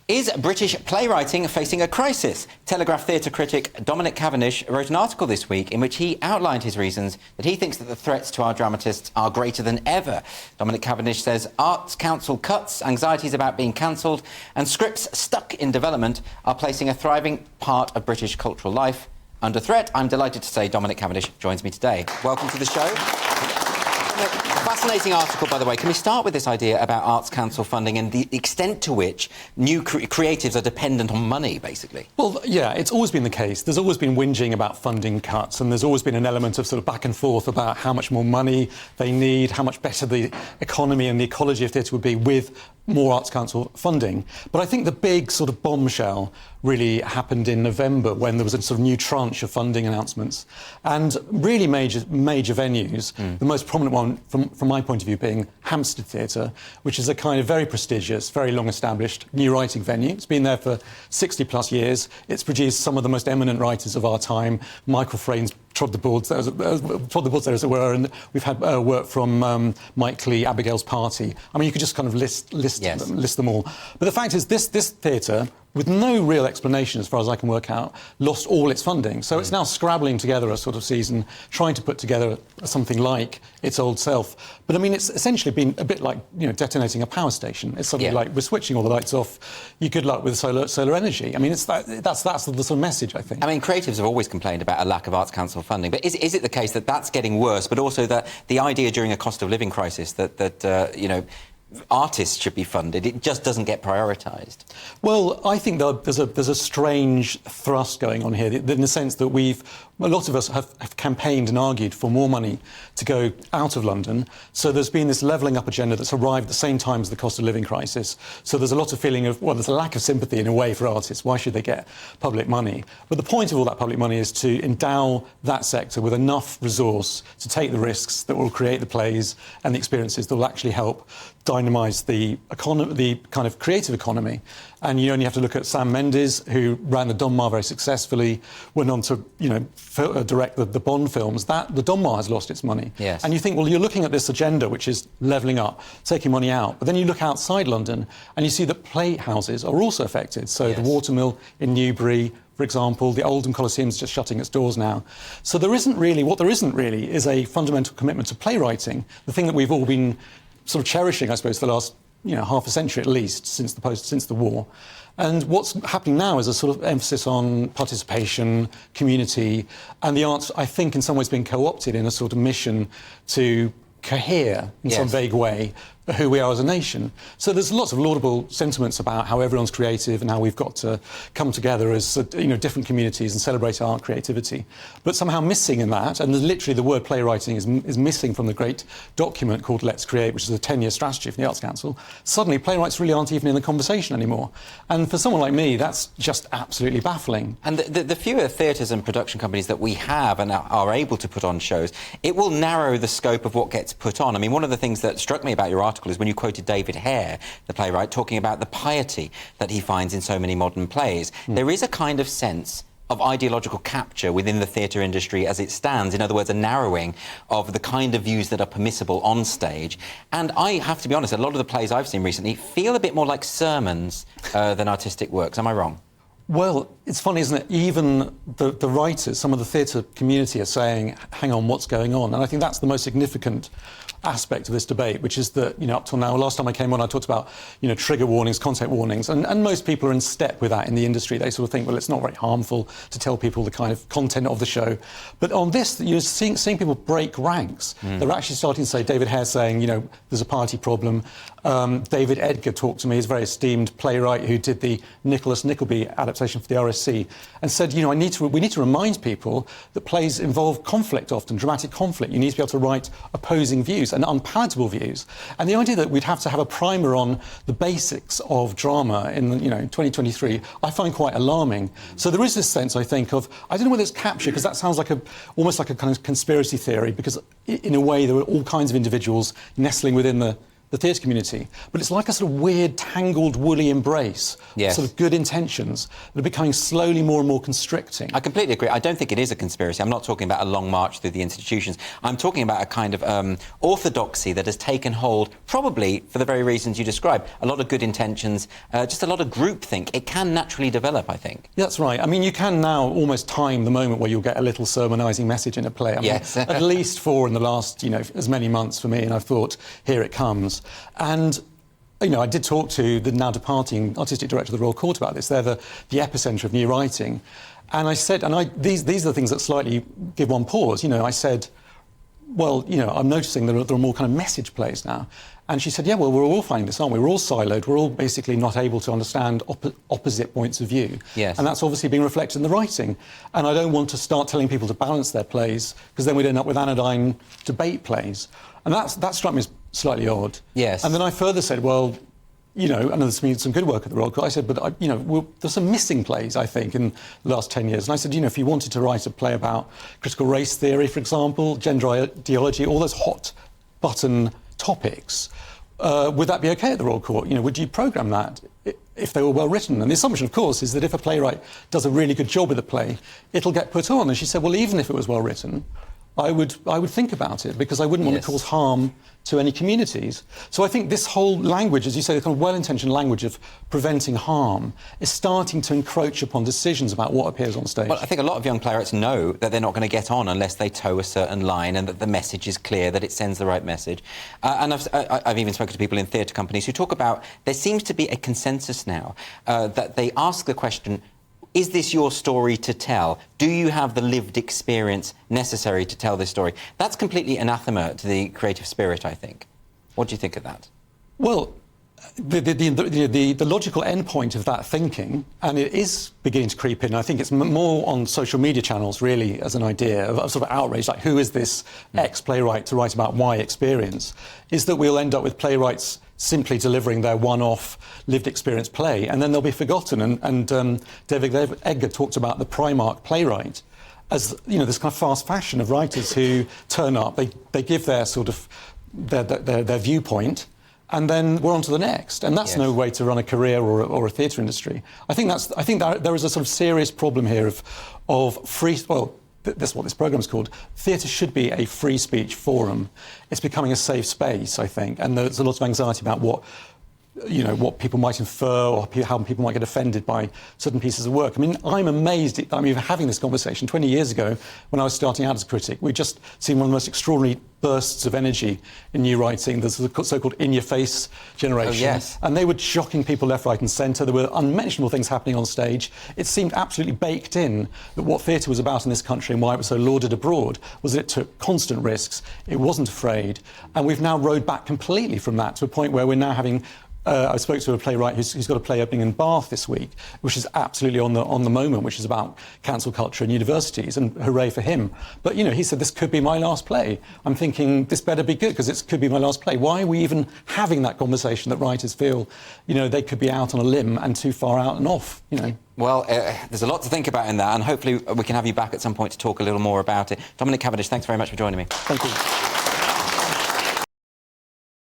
Is British playwriting facing a crisis? Telegraph theatre critic Dominic Cavendish wrote an article this week in which he outlined his reasons that he thinks that the threats to our dramatists are greater than ever. Dominic Cavendish says Arts Council cuts, anxieties about being cancelled and scripts stuck in development are placing a thriving part of British cultural life under threat. I'm delighted to say Dominic Cavendish joins me today. Welcome to the show. Fascinating article, by the way. Can we start with this idea about Arts Council funding and the extent to which new creatives are dependent on money, basically? Well, yeah, it's always been the case. There's always been whinging about funding cuts, and there's always been an element of sort of back and forth about how much more money they need, how much better the economy and the ecology of theatre would be with more Arts Council funding. But I think the big sort of bombshell really happened in November when there was a sort of new tranche of funding announcements. And really major venues, the most prominent one from my point of view being Hampstead Theatre, which is a kind of very prestigious, very long-established new writing venue. It's been there for 60-plus years. It's produced some of the most eminent writers of our time. Michael Frayn's trod the boards there, as it were, and we've had work from Mike Clee, Abigail's Party. I mean, you could just kind of list them all. But the fact is, this theatre, with no real explanation, as far as I can work out, lost all its funding. So it's now scrabbling together a sort of season, trying to put together something like its old self. But I mean, it's essentially been a bit like, you know, detonating a power station. It's suddenly like, we're switching all the lights off. You good luck with solar energy. I mean, that's the sort of message, I think. I mean, creatives have always complained about a lack of Arts Council funding, but is it the case that that's getting worse, but also that the idea during a cost of living crisis that you know, artists should be funded, it just doesn't get prioritised? Well, I think there's a strange thrust going on here, in the sense that a lot of us have campaigned and argued for more money to go out of London. So there's been this levelling up agenda that's arrived at the same time as the cost of living crisis. So there's a lot of feeling of, well, there's a lack of sympathy in a way for artists. Why should they get public money? But the point of all that public money is to endow that sector with enough resource to take the risks that will create the plays and the experiences that will actually help dynamise the kind of creative economy. And you only have to look at Sam Mendes, who ran the Donmar very successfully, went on to, you know, direct the Bond films. The Donmar has lost its money. Yes. And you think, well, you're looking at this agenda, which is levelling up, taking money out. But then you look outside London and you see that playhouses are also affected. So the Watermill in Newbury, for example, the Oldham Coliseum's just shutting its doors now. So there isn't really is a fundamental commitment to playwriting, the thing that we've all been sort of cherishing, I suppose, for the last, you know, half a century at least, since the war. And what's happening now is a sort of emphasis on participation, community, and the arts, I think, in some ways being co-opted in a sort of mission to cohere in some vague way who we are as a nation. So there's lots of laudable sentiments about how everyone's creative and how we've got to come together as, you know, different communities and celebrate our creativity. But somehow missing in that, and literally the word playwriting is missing from the great document called Let's Create, which is a 10-year strategy for the Arts Council, suddenly playwrights really aren't even in the conversation anymore. And for someone like me, that's just absolutely baffling. And the fewer theatres and production companies that we have and are able to put on shows, it will narrow the scope of what gets put on. I mean, one of the things that struck me about your article is when you quoted David Hare, the playwright, talking about the piety that he finds in so many modern plays. There is a kind of sense of ideological capture within the theatre industry as it stands. In other words, a narrowing of the kind of views that are permissible on stage. And I have to be honest, a lot of the plays I've seen recently feel a bit more like sermons than artistic works. Am I wrong? Well, it's funny, isn't it? Even the writers, some of the theatre community are saying, hang on, what's going on? And I think that's the most significant aspect of this debate, which is that, you know, up till now, last time I came on, I talked about, you know, trigger warnings, content warnings, and most people are in step with that in the industry. They sort of think, well, it's not very harmful to tell people the kind of content of the show. But on this, you're seeing people break ranks. They're actually starting to say, David Hare saying, you know, there's a party problem. David Edgar talked to me, he's a very esteemed playwright who did the Nicholas Nickleby adaptation for the RSC, and said, you know, we need to remind people that plays involve conflict often, dramatic conflict. You need to be able to write opposing views and unpalatable views. And the idea that we'd have to have a primer on the basics of drama in, you know, 2023, I find quite alarming. So there is this sense, I think, of, I don't know whether it's capture, because that sounds like almost like a kind of conspiracy theory, because in a way there are all kinds of individuals nestling within the the theatre community, but it's like a sort of weird, tangled, woolly embrace, yes, sort of good intentions that are becoming slowly more and more constricting. I completely agree. I don't think it is a conspiracy. I'm not talking about a long march through the institutions. I'm talking about a kind of orthodoxy that has taken hold, probably for the very reasons you describe. A lot of good intentions, just a lot of groupthink. It can naturally develop, I think. Yeah, that's right. I mean, you can now almost time the moment where you'll get a little sermonising message in a play. I mean, yes. At least 4 in the last, as many months for me, and I've thought, here it comes. And I did talk to the now departing artistic director of the Royal Court about this. They're the epicentre of new writing. And I said, these are the things that slightly give one pause. I said, well, I'm noticing there are more kind of message plays now. And she said, yeah, well, we're all finding this, aren't we? We're all siloed. We're all basically not able to understand opposite points of view. Yes. And that's obviously being reflected in the writing. And I don't want to start telling people to balance their plays, because then we'd end up with anodyne debate plays. And that struck me as slightly odd. Yes. And then I further said, well, and there's been some good work at the Royal Court. I said, but, there's some missing plays, I think, in the last 10 years. And I said, if you wanted to write a play about critical race theory, for example, gender ideology, all those hot-button topics, would that be OK at the Royal Court? Would you programme that if they were well written? And the assumption, of course, is that if a playwright does a really good job with a play, it'll get put on. And she said, well, even if it was well written, I would think about it, because I wouldn't want to cause harm to any communities. So I think this whole language, as you say, the kind of well-intentioned language of preventing harm, is starting to encroach upon decisions about what appears on stage. Well, I think a lot of young playwrights know that they're not going to get on unless they toe a certain line, and that the message is clear, that it sends the right message. And I've even spoken to people in theatre companies who talk about, there seems to be a consensus now that they ask the question, is this your story to tell? Do you have the lived experience necessary to tell this story? That's completely anathema to the creative spirit, I think. What do you think of that? Well, the logical endpoint of that thinking, and it is beginning to creep in, I think it's more on social media channels, really, as an idea of sort of outrage, like who is this ex-playwright to write about my experience, is that we'll end up with playwrights simply delivering their one-off lived experience play, and then they'll be forgotten. And David Edgar talked about the Primark playwright as this kind of fast fashion of writers who turn up, they give their sort of their viewpoint, and then we're on to the next. And that's no way to run a career or a theatre industry. I think there is a sort of serious problem here of free. Well, that's what this programme is called. Theatre should be a free speech forum. It's becoming a safe space, I think, and there's a lot of anxiety about what people might infer, or how people might get offended by certain pieces of work. I mean, I'm amazed that I'm even having this conversation. 20 years ago, when I was starting out as a critic, we'd just seen one of the most extraordinary bursts of energy in new writing. There's the so-called in-your-face generation. Oh, yes. And they were shocking people left, right and centre. There were unmentionable things happening on stage. It seemed absolutely baked in that what theatre was about in this country, and why it was so lauded abroad, was that it took constant risks, it wasn't afraid. And we've now rode back completely from that to a point where we're now having... I spoke to a playwright who's got a play opening in Bath this week, which is absolutely on the moment, which is about cancel culture in universities, and hooray for him. But, he said, this could be my last play. I'm thinking, this better be good, because it could be my last play. Why are we even having that conversation that writers feel, they could be out on a limb and too far out and off, Well, there's a lot to think about in that, and hopefully we can have you back at some point to talk a little more about it. Dominic Cavendish, thanks very much for joining me. Thank you.